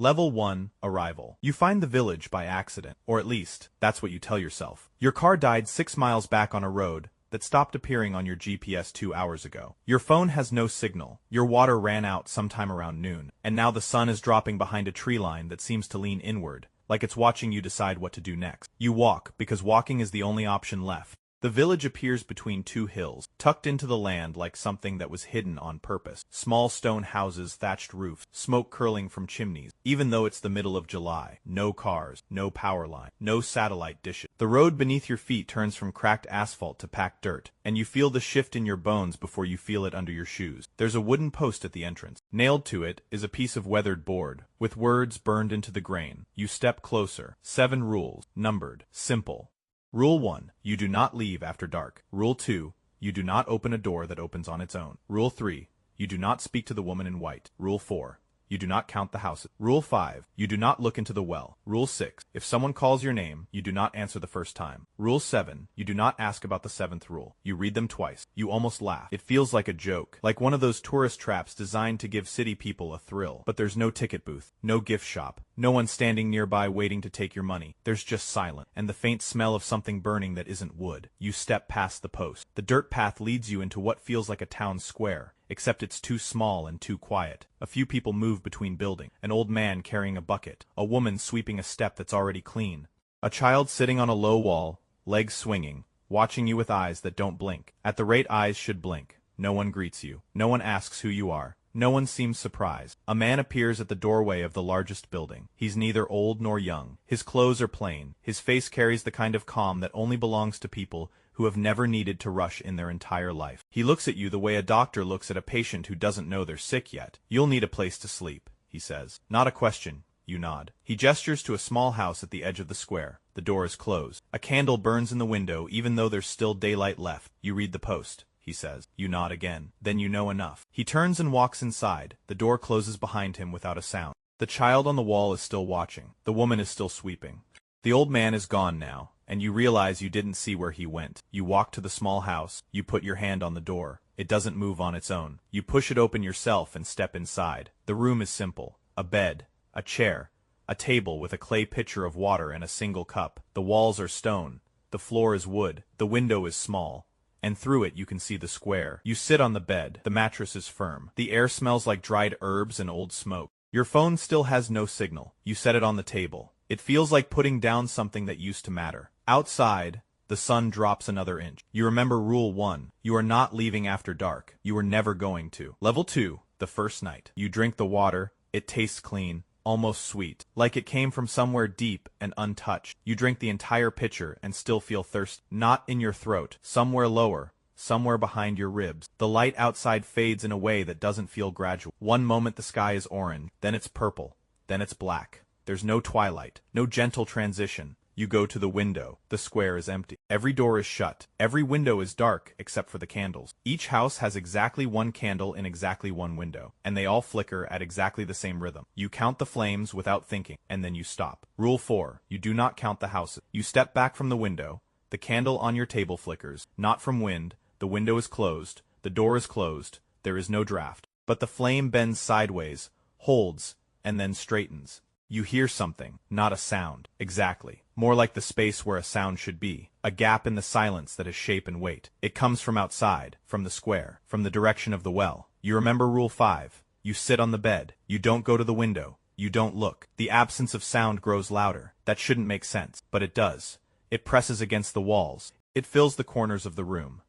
Level 1, Arrival. You find the village by accident, or at least, that's what you tell yourself. Your car died 6 miles back on a road that stopped appearing on your GPS 2 hours ago. Your phone has no signal, your water ran out sometime around noon, and now the sun is dropping behind a tree line that seems to lean inward, like it's watching you decide what to do next. You walk, because walking is the only option left. The village appears between 2 hills, tucked into the land like something that was hidden on purpose. Small stone houses, thatched roofs, smoke curling from chimneys. Even though it's the middle of July, no cars, no power line, no satellite dishes. The road beneath your feet turns from cracked asphalt to packed dirt, and you feel the shift in your bones before you feel it under your shoes. There's a wooden post at the entrance. Nailed to it is a piece of weathered board, with words burned into the grain. You step closer. 7 rules, numbered, simple. Rule 1. You do not leave after dark. Rule 2. You do not open a door that opens on its own. Rule 3. You do not speak to the woman in white. Rule 4. You do not count the houses. Rule 5. You do not look into the well. Rule 6. If someone calls your name, you do not answer the first time. Rule 7. You do not ask about the 7th rule. You read them twice. You almost laugh. It feels like a joke, like one of those tourist traps designed to give city people a thrill. But there's no ticket booth, no gift shop, no one standing nearby waiting to take your money. There's just silence, and the faint smell of something burning that isn't wood. You step past the post. The dirt path leads you into what feels like a town square, except it's too small and too quiet. A few people move between buildings. An old man carrying a bucket, a woman sweeping a step that's already clean, a child sitting on a low wall, legs swinging, watching you with eyes that don't blink. At the rate eyes should blink, no one greets you. No one asks who you are. No one seems surprised. A man appears at the doorway of the largest building. He's neither old nor young. His clothes are plain. His face carries the kind of calm that only belongs to people who have never needed to rush in their entire life. He looks at you the way a doctor looks at a patient who doesn't know they're sick yet. You'll need a place to sleep, he says. Not a question. You nod. He gestures to a small house at the edge of the square. The door is closed. A candle burns in the window even though there's still daylight left. You read the post, he says. You nod again. Then you know enough. He turns and walks inside. The door closes behind him without a sound. The child on the wall is still watching. The woman is still sweeping. The old man is gone now, and you realize you didn't see where he went. You walk to the small house. You put your hand on the door. It doesn't move on its own. You push it open yourself and step inside. The room is simple. A bed, a chair, a table with a clay pitcher of water and a single cup. The walls are stone. The floor is wood. The window is small, and through it you can see the square. You sit on the bed. The mattress is firm. The air smells like dried herbs and old smoke. Your phone still has no signal. You set it on the table. It feels like putting down something that used to matter. Outside, the sun drops another inch. You remember Rule 1. You are not leaving after dark. You are never going to. Level 2. The first night. You drink the water. It tastes clean, almost sweet, like it came from somewhere deep and untouched. You drink the entire pitcher and still feel thirst, not in your throat, somewhere lower, somewhere behind your ribs. The light outside fades in a way that doesn't feel gradual. One moment the sky is orange, then it's purple, then it's black. There's no twilight, no gentle transition. You go to the window. The square is empty. Every door is shut. Every window is dark except for the candles. Each house has exactly one candle in exactly one window, and they all flicker at exactly the same rhythm. You count the flames without thinking, and then you stop. Rule 4. You do not count the houses. You step back from the window. The candle on your table flickers, not from wind. The window is closed. The door is closed. There is no draft. But the flame bends sideways, holds, and then straightens. You hear something, not a sound. Exactly. More like the space where a sound should be. A gap in the silence that has shape and weight. It comes from outside, from the square, from the direction of the well. You remember Rule 5. You sit on the bed. You don't go to the window. You don't look. The absence of sound grows louder. That shouldn't make sense, but it does. It presses against the walls. It fills the corners of the room.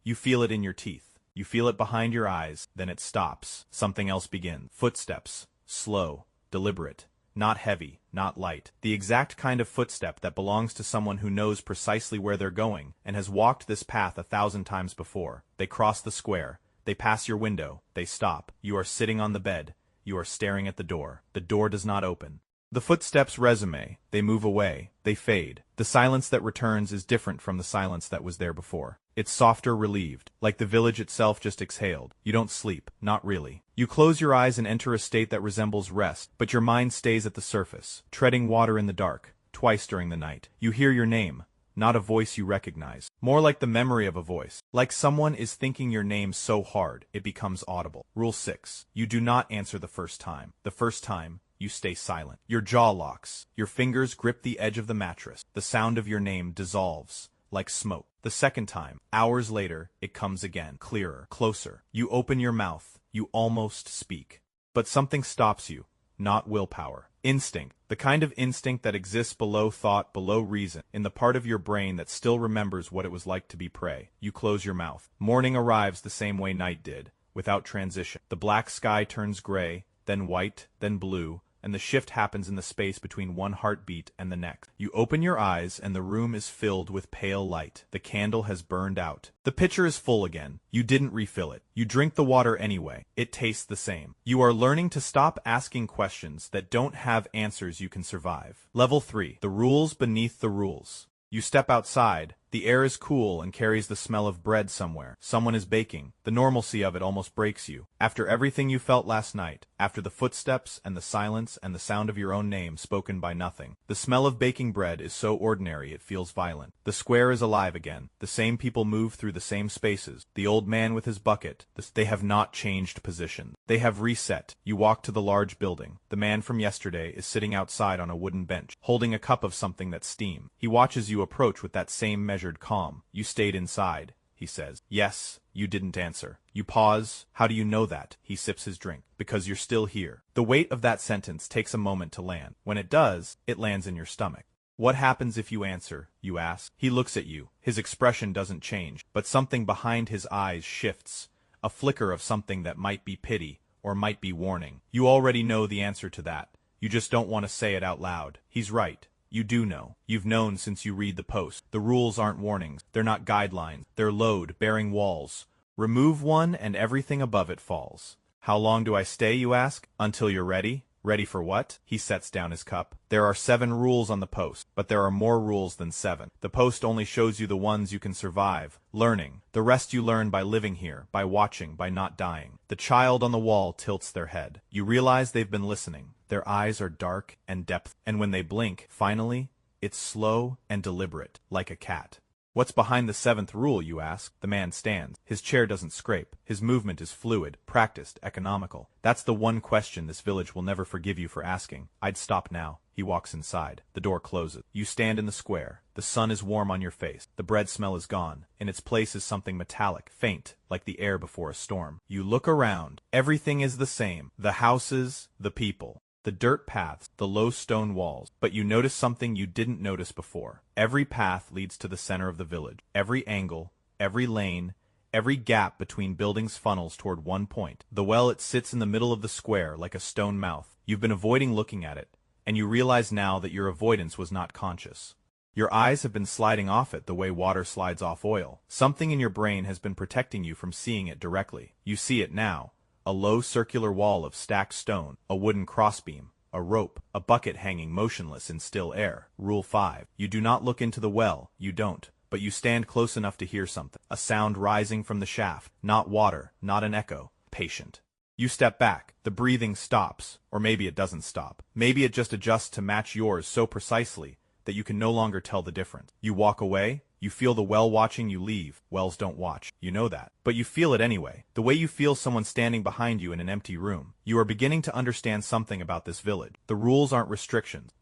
You feel it in your teeth. You feel it behind your eyes. Then it stops. Something else begins. Footsteps. Slow. Deliberate. Not heavy, not light. The exact kind of footstep that belongs to someone who knows precisely where they're going and has walked this path 1,000 times before. They cross the square. They pass your window. They stop. You are sitting on the bed. You are staring at the door. The door does not open. The footsteps resume. They move away. They fade. The silence that returns is different from the silence that was there before. It's softer, relieved, like the village itself just exhaled. You don't sleep. Not really. You close your eyes and enter a state that resembles rest, but your mind stays at the surface, treading water in the dark. Twice during the night. You hear your name. Not a voice you recognize. More like the memory of a voice. Like someone is thinking your name so hard, it becomes audible. Rule 6. You do not answer the first time. The first time, You stay silent. Your jaw locks. Your fingers grip the edge of the mattress. The sound of your name dissolves, like smoke. The second time, hours later, it comes again, clearer, closer. You open your mouth. You almost speak. But something stops you. Not willpower. Instinct. The kind of instinct that exists below thought, below reason, in the part of your brain that still remembers what it was like to be prey. You close your mouth. Morning arrives the same way night did, without transition. The black sky turns gray, then white, then blue, and the shift happens in the space between one heartbeat and the next. You open your eyes, and the room is filled with pale light. The candle has burned out. The pitcher is full again. You didn't refill it. You drink the water anyway. It tastes the same. You are learning to stop asking questions that don't have answers you can survive. Level 3. The rules beneath the rules. You step outside. The air is cool and carries the smell of bread somewhere. Someone is baking. The normalcy of it almost breaks you. After everything you felt last night, after the footsteps and the silence and the sound of your own name spoken by nothing, the smell of baking bread is so ordinary it feels violent. The square is alive again. The same people move through the same spaces. The old man with his bucket. They have not changed position. They have reset. You walk to the large building. The man from yesterday is sitting outside on a wooden bench, holding a cup of something that's steam. He watches you approach with that same measured calm. You stayed inside, he says. Yes, you didn't answer. You pause. How do you know that? He sips his drink. Because you're still here. The weight of that sentence takes a moment to land. When it does, it lands in your stomach. What happens if you answer? You ask. He looks at you. His expression doesn't change, but something behind his eyes shifts. A flicker of something that might be pity, or might be warning. You already know the answer to that. You just don't want to say it out loud. He's right. You do know. You've known since you read the post. The rules aren't warnings. They're not guidelines. They're load-bearing walls. Remove one and everything above it falls. How long do I stay, you ask? Until you're ready? Ready for what? He sets down his cup. There are 7 rules on the post, but there are more rules than 7. The post only shows you the ones you can survive, learning. The rest you learn by living here, by watching, by not dying. The child on the wall tilts their head. You realize they've been listening. Their eyes are dark and depth, and when they blink, finally, it's slow and deliberate, like a cat. What's behind the 7th rule, you ask? The man stands. His chair doesn't scrape. His movement is fluid, practiced, economical. That's the one question this village will never forgive you for asking. I'd stop now. He walks inside. The door closes. You stand in the square. The sun is warm on your face. The bread smell is gone. In its place is something metallic, faint, like the air before a storm. You look around. Everything is the same. The houses, the people. The dirt paths, the low stone walls, but you notice something you didn't notice before. Every path leads to the center of the village. Every angle, every lane, every gap between buildings funnels toward one point. The well, it sits in the middle of the square like a stone mouth. You've been avoiding looking at it, and you realize now that your avoidance was not conscious. Your eyes have been sliding off it the way water slides off oil. Something in your brain has been protecting you from seeing it directly. You see it now. A low circular wall of stacked stone, a wooden crossbeam, a rope, a bucket hanging motionless in still air. Rule 5. You do not look into the well. You don't. But you stand close enough to hear something. A sound rising from the shaft. Not water, not an echo. Patient. You step back. The breathing stops. Or maybe it doesn't stop. Maybe it just adjusts to match yours so precisely that you can no longer tell the difference. You walk away. You feel the well watching you leave. Wells don't watch. You know that. But you feel it anyway. The way you feel someone standing behind you in an empty room. You are beginning to understand something about this village. The rules aren't restrictions.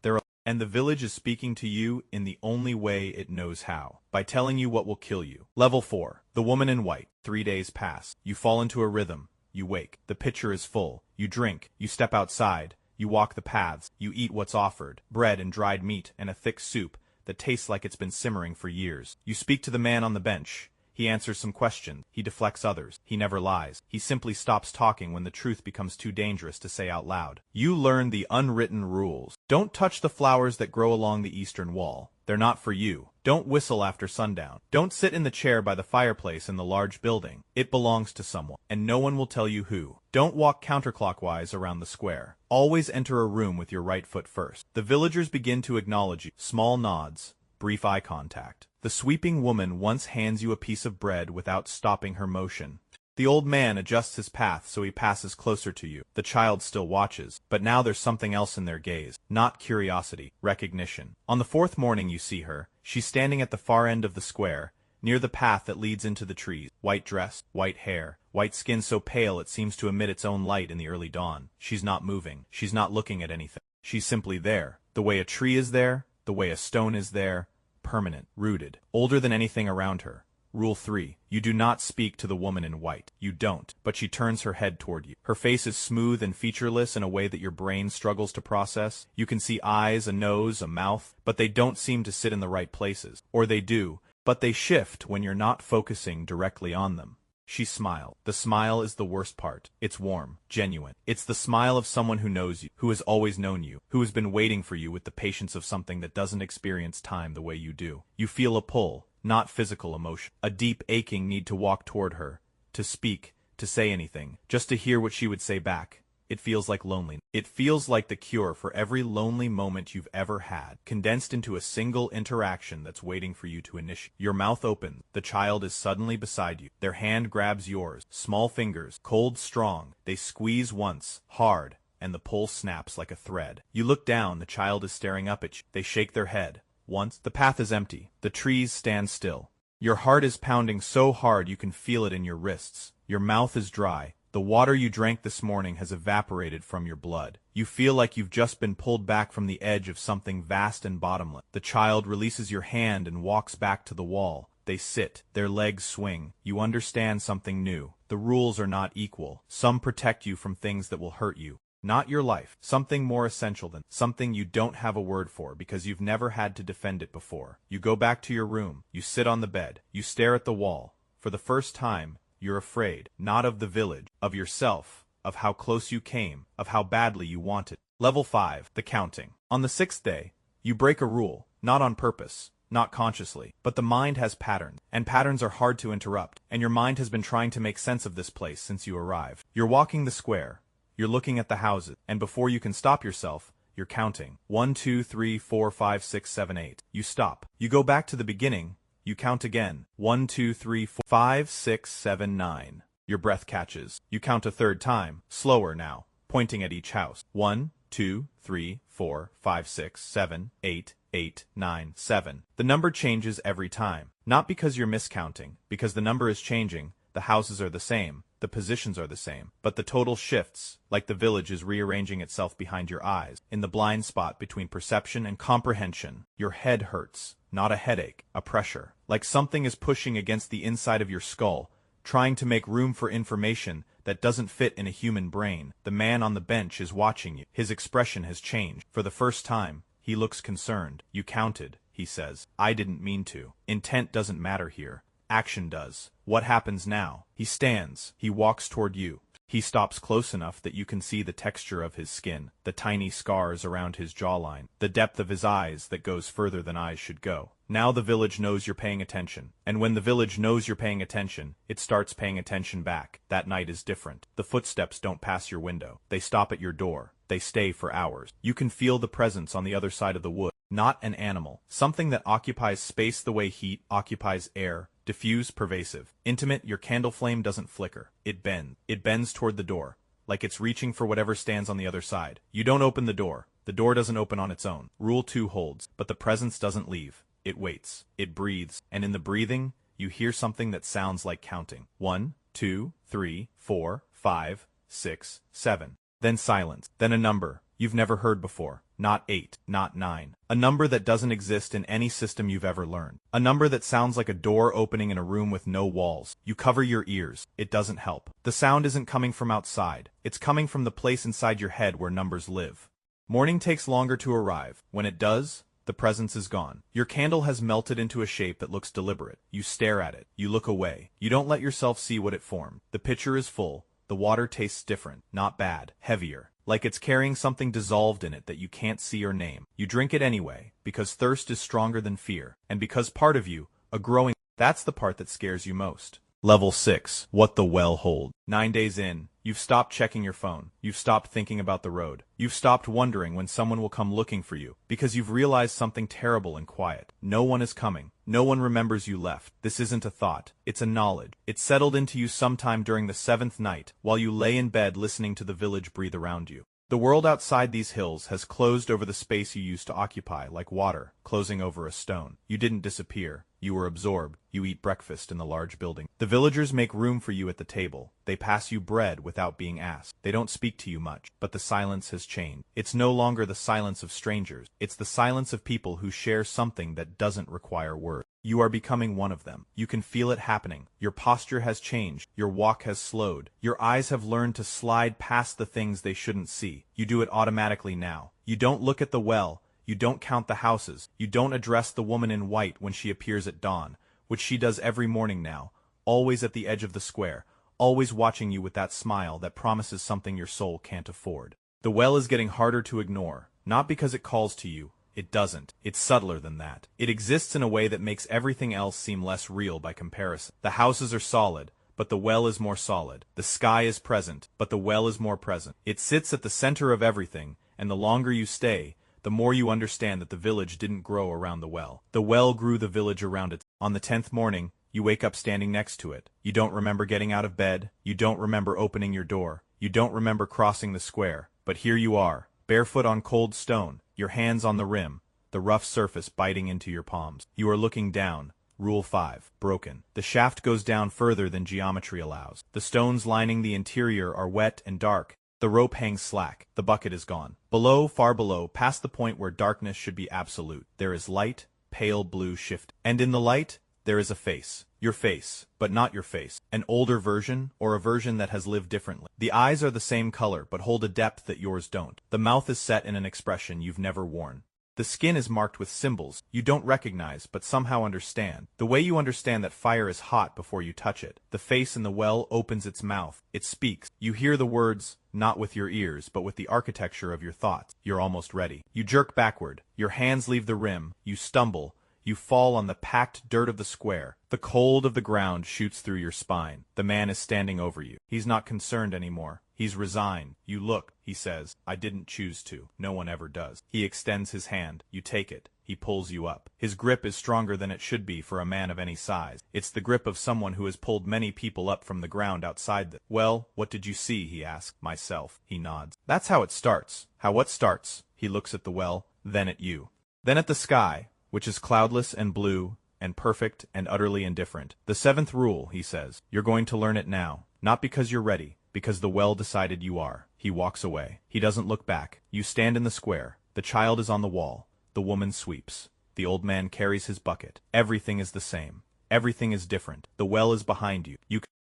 And the village is speaking to you in the only way it knows how. By telling you what will kill you. Level 4. The woman in white. 3 days pass. You fall into a rhythm. You wake. The pitcher is full. You drink. You step outside. You walk the paths. You eat what's offered. Bread and dried meat and a thick soup that tastes like it's been simmering for years. You speak to the man on the bench. He answers some questions. He deflects others. He never lies. He simply stops talking when the truth becomes too dangerous to say out loud. You learn the unwritten rules. Don't touch the flowers that grow along the eastern wall. They're not for you. Don't whistle after sundown. Don't sit in the chair by the fireplace in the large building. It belongs to someone, and no one will tell you who. Don't walk counterclockwise around the square. Always enter a room with your right foot first. The villagers begin to acknowledge you. Small nods, brief eye contact. The sweeping woman once hands you a piece of bread without stopping her motion. The old man adjusts his path so he passes closer to you. The child still watches, but now there's something else in their gaze. Not curiosity, recognition. On the 4th morning you see her. She's standing at the far end of the square, near the path that leads into the trees. White dress, white hair, white skin so pale it seems to emit its own light in the early dawn. She's not moving. She's not looking at anything. She's simply there. The way a tree is there, the way a stone is there, permanent, rooted, older than anything around her. Rule 3. You do not speak to the woman in white. You don't, but she turns her head toward you. Her face is smooth and featureless in a way that your brain struggles to process. You can see eyes, a nose, a mouth, but they don't seem to sit in the right places. Or they do, but they shift when you're not focusing directly on them. She smiled. The smile is the worst part. It's warm, genuine. It's the smile of someone who knows you, who has always known you, who has been waiting for you with the patience of something that doesn't experience time the way you do. You feel a pull. Not physical emotion. A deep aching need to walk toward her, to speak, to say anything, just to hear what she would say back. It feels like loneliness. It feels like the cure for every lonely moment you've ever had, condensed into a single interaction that's waiting for you to initiate. Your mouth opens. The child is suddenly beside you. Their hand grabs yours. Small fingers, cold, strong. They squeeze once, hard, and the pull snaps like a thread. You look down. The child is staring up at you. They shake their head. Once, the path is empty. The trees stand still. Your heart is pounding so hard you can feel it in your wrists. Your mouth is dry. The water you drank this morning has evaporated from your blood. You feel like you've just been pulled back from the edge of something vast and bottomless. The child releases your hand and walks back to the wall. They sit. Their legs swing. You understand something new. The rules are not equal. Some protect you from things that will hurt you. Not your life. Something more essential than something you don't have a word for because you've never had to defend it before. You go back to your room. You sit on the bed. You stare at the wall. For the first time, you're afraid. Not of the village. Of yourself. Of how close you came. Of how badly you wanted. Level 5. The counting. On the 6th day, you break a rule. Not on purpose. Not consciously. But the mind has patterns. And patterns are hard to interrupt. And your mind has been trying to make sense of this place since you arrived. You're walking the square. You're looking at the houses, and before you can stop yourself, you're counting. 1, 2, 3, 4, 5, 6, 7, 8. You stop. You go back to the beginning. You count again. 1, 2, 3, 4, 5, 6, 7, 9. Your breath catches. You count a third time, slower now, pointing at each house. 1, 2, 3, 4, 5, 6, 7, 8, 8, 9, 7. The number changes every time. Not because you're miscounting, because the number is changing. The houses are the same. The positions are the same, but the total shifts, like the village is rearranging itself behind your eyes, in the blind spot between perception and comprehension. Your head hurts, not a headache, a pressure, like something is pushing against the inside of your skull, trying to make room for information that doesn't fit in a human brain. The man on the bench is watching you. His expression has changed. For the first time, he looks concerned. You counted, he says. I didn't mean to. Intent doesn't matter here. Action does. What happens now? He stands. He walks toward you. He stops close enough that you can see the texture of his skin, the tiny scars around his jawline, the depth of his eyes that goes further than eyes should go. Now the village knows you're paying attention. And when the village knows you're paying attention, it starts paying attention back. That night is different. The footsteps don't pass your window. They stop at your door. They stay for hours. You can feel the presence on the other side of the wood. Not an animal. Something that occupies space the way heat occupies air. Diffuse, pervasive. Intimate, your candle flame doesn't flicker. It bends. It bends toward the door, like it's reaching for whatever stands on the other side. You don't open the door. The door doesn't open on its own. Rule 2 holds, but the presence doesn't leave. It waits. It breathes. And in the breathing, you hear something that sounds like counting. 1, 2, 3, 4, 5, 6, 7. Then silence. Then a number you've never heard before. Not 8, not 9. A number that doesn't exist in any system you've ever learned. A number that sounds like a door opening in a room with no walls. You cover your ears. It doesn't help. The sound isn't coming from outside. It's coming from the place inside your head where numbers live. Morning takes longer to arrive. When it does, the presence is gone. Your candle has melted into a shape that looks deliberate. You stare at it. You look away. You don't let yourself see what it formed. The pitcher is full. The water tastes different. Not bad. Heavier. Like it's carrying something dissolved in it that you can't see or name. You drink it anyway, because thirst is stronger than fear, and because part of you, a growing, that's the part that scares you most. Level 6. What the well hold. 9 days in, you've stopped checking your phone. You've stopped thinking about the road. You've stopped wondering when someone will come looking for you, because you've realized something terrible and quiet. No one is coming. No one remembers you left. This isn't a thought. It's a knowledge. It settled into you sometime during the 7th night, while you lay in bed listening to the village breathe around you. The world outside these hills has closed over the space you used to occupy, like water closing over a stone. You didn't disappear. You are absorbed. You eat breakfast in the large building. The villagers make room for you at the table. They pass you bread without being asked. They don't speak to you much, but the silence has changed. It's no longer the silence of strangers. It's the silence of people who share something that doesn't require words. You are becoming one of them. You can feel it happening. Your posture has changed. Your walk has slowed. Your eyes have learned to slide past the things they shouldn't see. You do it automatically now. You don't look at the well. You don't count the houses. You don't address the woman in white when she appears at dawn, which she does every morning now, always at the edge of the square, always watching you with that smile that promises something your soul can't afford. The well is getting harder to ignore, not because it calls to you. It doesn't. It's subtler than that. It exists in a way that makes everything else seem less real by comparison. The houses are solid, but the well is more solid. The sky is present, but the well is more present. It sits at the center of everything, and the longer you stay, the more you understand that the village didn't grow around the well. The well grew the village around it. On the 10th morning, you wake up standing next to it. You don't remember getting out of bed. You don't remember opening your door. You don't remember crossing the square. But here you are, barefoot on cold stone, your hands on the rim, the rough surface biting into your palms. You are looking down. Rule 5. Broken. The shaft goes down further than geometry allows. The stones lining the interior are wet and dark. The rope hangs slack. The bucket is gone. Below, far below, past the point where darkness should be absolute, there is light, pale blue shift. And in the light, there is a face. Your face, but not your face. An older version, or a version that has lived differently. The eyes are the same color, but hold a depth that yours don't. The mouth is set in an expression you've never worn. The skin is marked with symbols you don't recognize but somehow understand. The way you understand that fire is hot before you touch it. The face in the well opens its mouth. It speaks. You hear the words, not with your ears, but with the architecture of your thoughts. You're almost ready. You jerk backward. Your hands leave the rim. You stumble. You fall on the packed dirt of the square. The cold of the ground shoots through your spine. The man is standing over you. He's not concerned anymore. He's resigned. You look, he says, I didn't choose to. No one ever does. He extends his hand. You take it. He pulls you up. His grip is stronger than it should be for a man of any size. It's the grip of someone who has pulled many people up from the ground outside the— Well, what did you see? He asks. Myself. He nods. That's how it starts. How what starts? He looks at the well, then at you. Then at the sky, which is cloudless and blue and perfect and utterly indifferent. The 7th rule, he says. You're going to learn it now. Not because you're ready, because the well decided you are. He walks away. He doesn't look back. You stand in the square. The child is on the wall. The woman sweeps. The old man carries his bucket. Everything is the same. Everything is different. The well is behind you.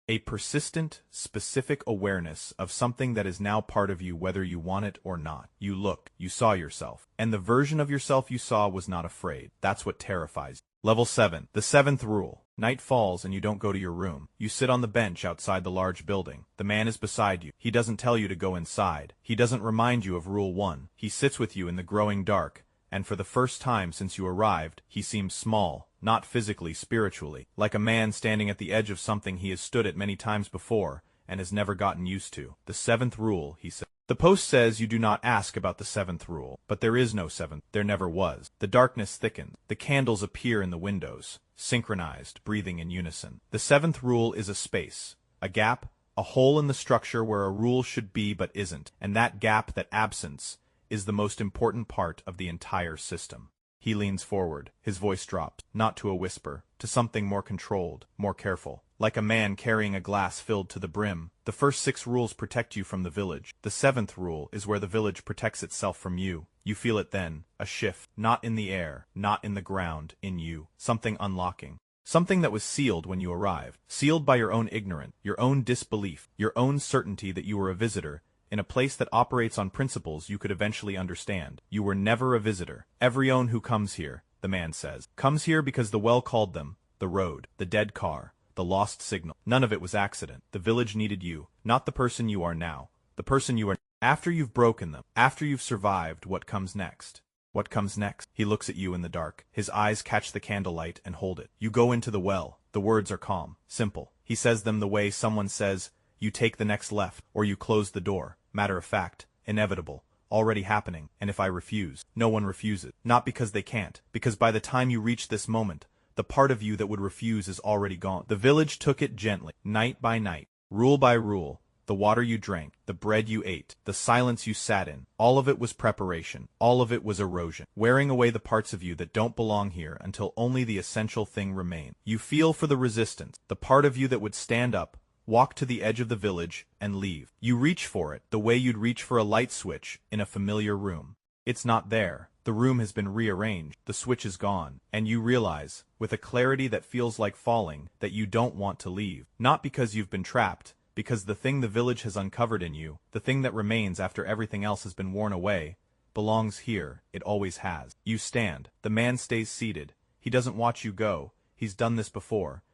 A persistent, specific awareness of something that is now part of you whether you want it or not. You look. You saw yourself. And the version of yourself you saw was not afraid. That's what terrifies you. Level 7. The 7th rule. Night falls and you don't go to your room. You sit on the bench outside the large building. The man is beside you. He doesn't tell you to go inside. He doesn't remind you of Rule 1. He sits with you in the growing dark. And for the first time since you arrived, he seems small, not physically, spiritually, like a man standing at the edge of something he has stood at many times before and has never gotten used to. The 7th rule, he said. The post says you do not ask about the 7th rule, but there is no 7th. There never was. The darkness thickens. The candles appear in the windows, synchronized, breathing in unison. The 7th rule is a space, a gap, a hole in the structure where a rule should be but isn't, and that gap, that absence, is the most important part of the entire system. He leans forward. His voice drops, not to a whisper, to something more controlled, more careful. Like a man carrying a glass filled to the brim. The first 6 rules protect you from the village. The 7th rule is where the village protects itself from you. You feel it then, a shift, not in the air, not in the ground, in you. Something unlocking. Something that was sealed when you arrived. Sealed by your own ignorance, your own disbelief, your own certainty that you were a visitor, in a place that operates on principles you could eventually understand. You were never a visitor. Everyone who comes here, the man says, comes here because the well called them, the road, the dead car, the lost signal. None of it was accident. The village needed you, not the person you are now, the person you are. After you've broken them, after you've survived, what comes next? What comes next? He looks at you in the dark. His eyes catch the candlelight and hold it. You go into the well. The words are calm, simple. He says them the way someone says, you take the next left, or you close the door. Matter of fact, inevitable, already happening, and if I refuse, no one refuses. Not because they can't, because by the time you reach this moment, the part of you that would refuse is already gone. The village took it gently, night by night, rule by rule. the water you drank, the bread you ate, the silence you sat in, all of it was preparation, all of it was erosion, wearing away the parts of you that don't belong here until only the essential thing remains. You feel for the resistance, the part of you that would stand up, walk to the edge of the village, and leave. You reach for it, the way you'd reach for a light switch in a familiar room. It's not there. The room has been rearranged, the switch is gone, and you realize, with a clarity that feels like falling, that you don't want to leave. Not because you've been trapped, because the thing the village has uncovered in you, the thing that remains after everything else has been worn away, belongs here, it always has. You stand. The man stays seated. He doesn't watch you go. He's done this before.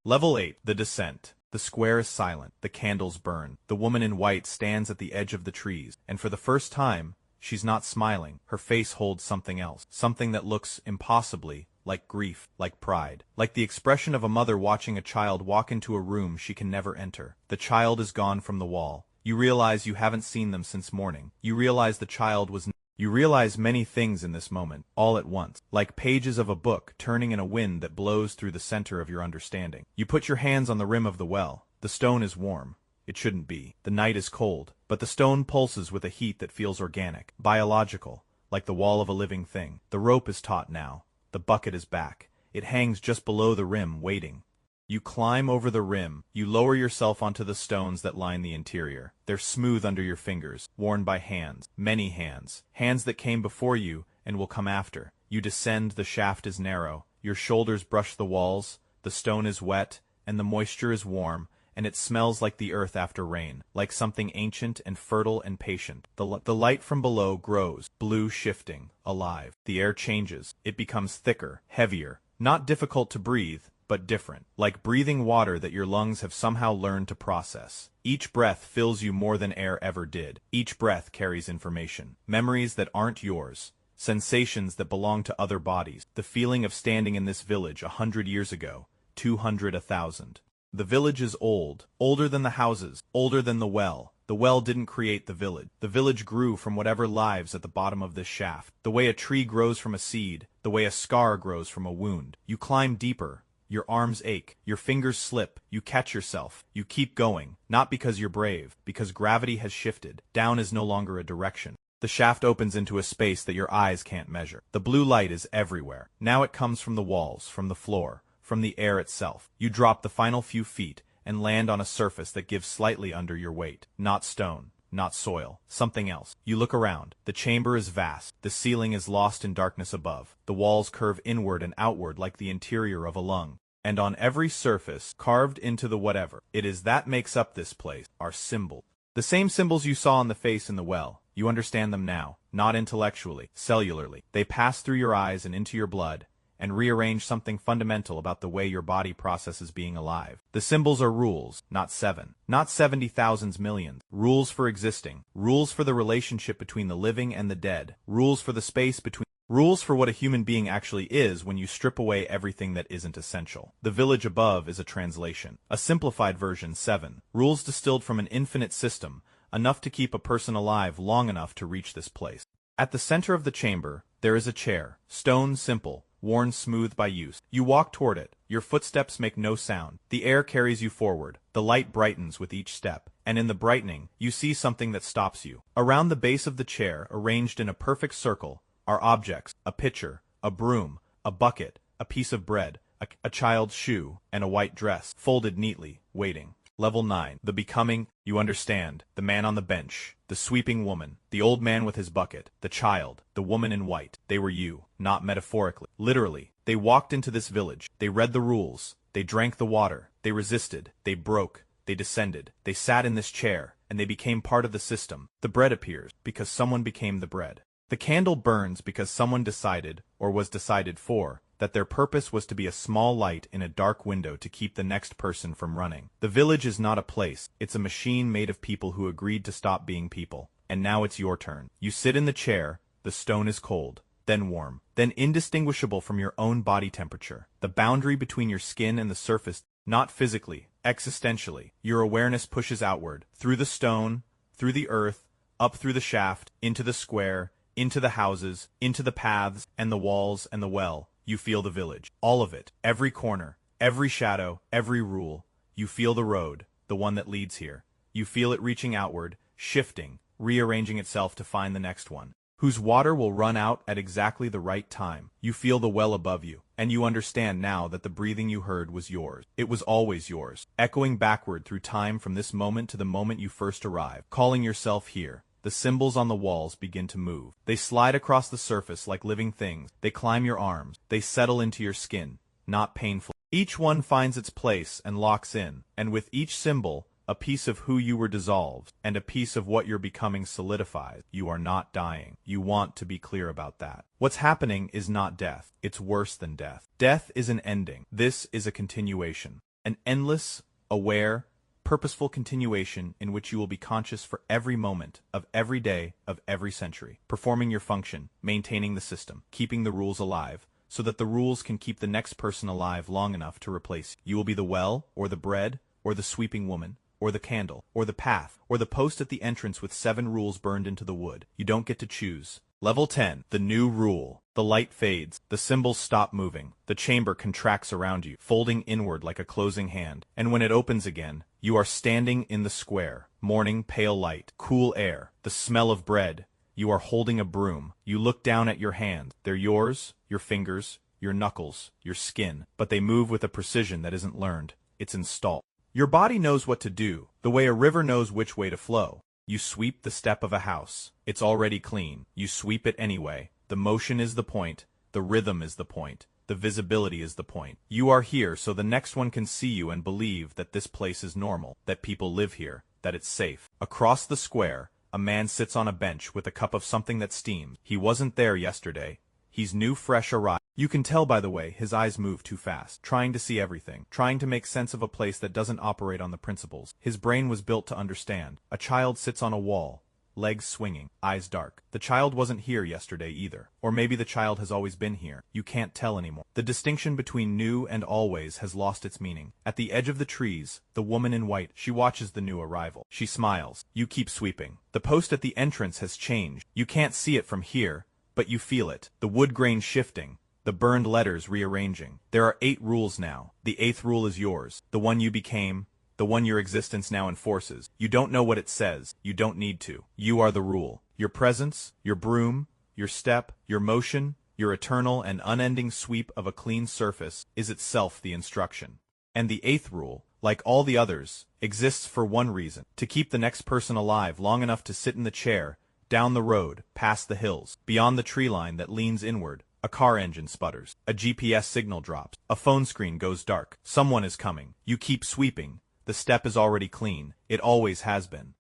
Level 8, the descent. The square is silent. The candles burn. The woman in white stands at the edge of the trees, and for the first time, she's not smiling. Her face holds something else. Something that looks impossibly like grief, like pride, like the expression of a mother watching a child walk into a room she can never enter. The child is gone from the wall. You realize you haven't seen them since morning. You realize the child was... You realize many things in this moment, all at once, like pages of a book turning in a wind that blows through the center of your understanding. You put your hands on the rim of the well. The stone is warm. It shouldn't be. The night is cold, but the stone pulses with a heat that feels organic, biological, like the wall of a living thing. The rope is taut now. The bucket is back. It hangs just below the rim, waiting. You climb over the rim. You lower yourself onto the stones that line the interior. They're smooth under your fingers, worn by hands, many hands, hands that came before you and will come after. You descend. The shaft is narrow. Your shoulders brush the walls. The stone is wet, and the moisture is warm, and it smells like the earth after rain, like something ancient and fertile and patient. The light from below grows, blue, shifting, alive. The air changes. It becomes thicker, heavier, not difficult to breathe, but different, like breathing water that your lungs have somehow learned to process. Each breath fills you more than air ever did. Each breath carries information, memories that aren't yours, sensations that belong to other bodies. The feeling of standing in this village 100 years ago, 200, 1,000. The village is old, older than the houses, older than the well. The well didn't create the village. The village grew from whatever lives at the bottom of this shaft. The way a tree grows from a seed, the way a scar grows from a wound. You climb deeper. Your arms ache. Your fingers slip. You catch yourself. You keep going, not because you're brave, because gravity has shifted. Down is no longer a direction. The shaft opens into a space that your eyes can't measure. The blue light is everywhere. Now it comes from the walls, from the floor, from the air itself. You drop the final few feet and land on a surface that gives slightly under your weight. Not stone, not soil, something else. You look around. The chamber is vast. The ceiling is lost in darkness above. The walls curve inward and outward like the interior of a lung. And on every surface, carved into the whatever it is that makes up this place, are symbols. The same symbols you saw on the face in the well. You understand them now, not intellectually, cellularly. They pass through your eyes and into your blood, and rearrange something fundamental about the way your body processes being alive. The symbols are rules, not 70,000 millions. Rules for existing, rules for the relationship between the living and the dead, rules for the space between, rules for what a human being actually is when you strip away everything that isn't essential. The village above is a translation, a simplified version 7, rules distilled from an infinite system, enough to keep a person alive long enough to reach this place. At the center of the chamber, there is a chair, stone simple, worn smooth by use. You walk toward it. Your footsteps make no sound. The air carries you forward. The light brightens with each step, and in the brightening, you see something that stops you. Around the base of the chair, arranged in a perfect circle, are objects: a pitcher, a broom, a bucket, a piece of bread, a child's shoe, and a white dress, folded neatly, waiting. Level 9. The becoming. You understand. The man on the bench, the sweeping woman, the old man with his bucket, the child, the woman in white. They were you, not metaphorically. Literally. They walked into this village. They read the rules. They drank the water. They resisted. They broke. They descended. They sat in this chair, and they became part of the system. The bread appears because someone became the bread. The candle burns because someone decided, or was decided for, that their purpose was to be a small light in a dark window to keep the next person from running. The village is not a place, it's a machine made of people who agreed to stop being people. And now it's your turn. You sit in the chair, the stone is cold, then warm, then indistinguishable from your own body temperature. The boundary between your skin and the surface, not physically, existentially. Your awareness pushes outward, through the stone, through the earth, up through the shaft, into the square, into the houses, into the paths, and the walls and the well. You feel the village. All of it. Every corner. Every shadow. Every rule. You feel the road. The one that leads here. You feel it reaching outward, shifting, rearranging itself to find the next one, whose water will run out at exactly the right time. You feel the well above you, and you understand now that the breathing you heard was yours. It was always yours, echoing backward through time from this moment to the moment you first arrived, calling yourself here. The symbols on the walls begin to move. They slide across the surface like living things. They climb your arms. They settle into your skin, not painful. Each one finds its place and locks in, and with each symbol, a piece of who you were dissolves, and a piece of what you're becoming solidifies. You are not dying. You want to be clear about that. What's happening is not death. It's worse than death. Death is an ending. This is a continuation. An endless, aware, purposeful continuation in which you will be conscious for every moment of every day of every century, performing your function, maintaining the system, keeping the rules alive, so that the rules can keep the next person alive long enough to replace you. You will be the well, or the bread, or the sweeping woman, or the candle, or the path, or the post at the entrance with 7 rules burned into the wood. You don't get to choose. Level 10. The new rule. The light fades. The symbols stop moving. The chamber contracts around you, folding inward like a closing hand. And when it opens again, you are standing in the square. Morning, pale light, cool air, the smell of bread. You are holding a broom. You look down at your hands. They're yours, your fingers, your knuckles, your skin, but they move with a precision that isn't learned. It's installed. Your body knows what to do, the way a river knows which way to flow. You sweep the step of a house. It's already clean. You sweep it anyway. The motion is the point. The rhythm is the point. The visibility is the point. You are here so the next one can see you and believe that this place is normal, that people live here, that it's safe. Across the square, a man sits on a bench with a cup of something that steams. He wasn't there yesterday. He's new, fresh arrived. You can tell by the way his eyes move too fast, trying to see everything, trying to make sense of a place that doesn't operate on the principles his brain was built to understand. A child sits on a wall, legs swinging, eyes dark. The child wasn't here yesterday either. Or maybe the child has always been here. You can't tell anymore. The distinction between new and always has lost its meaning. At the edge of the trees, the woman in white, she watches the new arrival. She smiles. You keep sweeping. The post at the entrance has changed. You can't see it from here, but you feel it. The wood grain shifting. The burned letters rearranging. There are 8 rules now. The 8th rule is yours. The one you became. The one your existence now enforces. You don't know what it says. You don't need to. You are the rule. Your presence, your broom, your step, your motion, your eternal and unending sweep of a clean surface is itself the instruction. And the 8th rule, like all the others, exists for one reason: to keep the next person alive long enough to sit in the chair, down the road, past the hills, beyond the tree line that leans inward. A car engine sputters. A GPS signal drops. A phone screen goes dark. Someone is coming. You keep sweeping. The step is already clean. It always has been.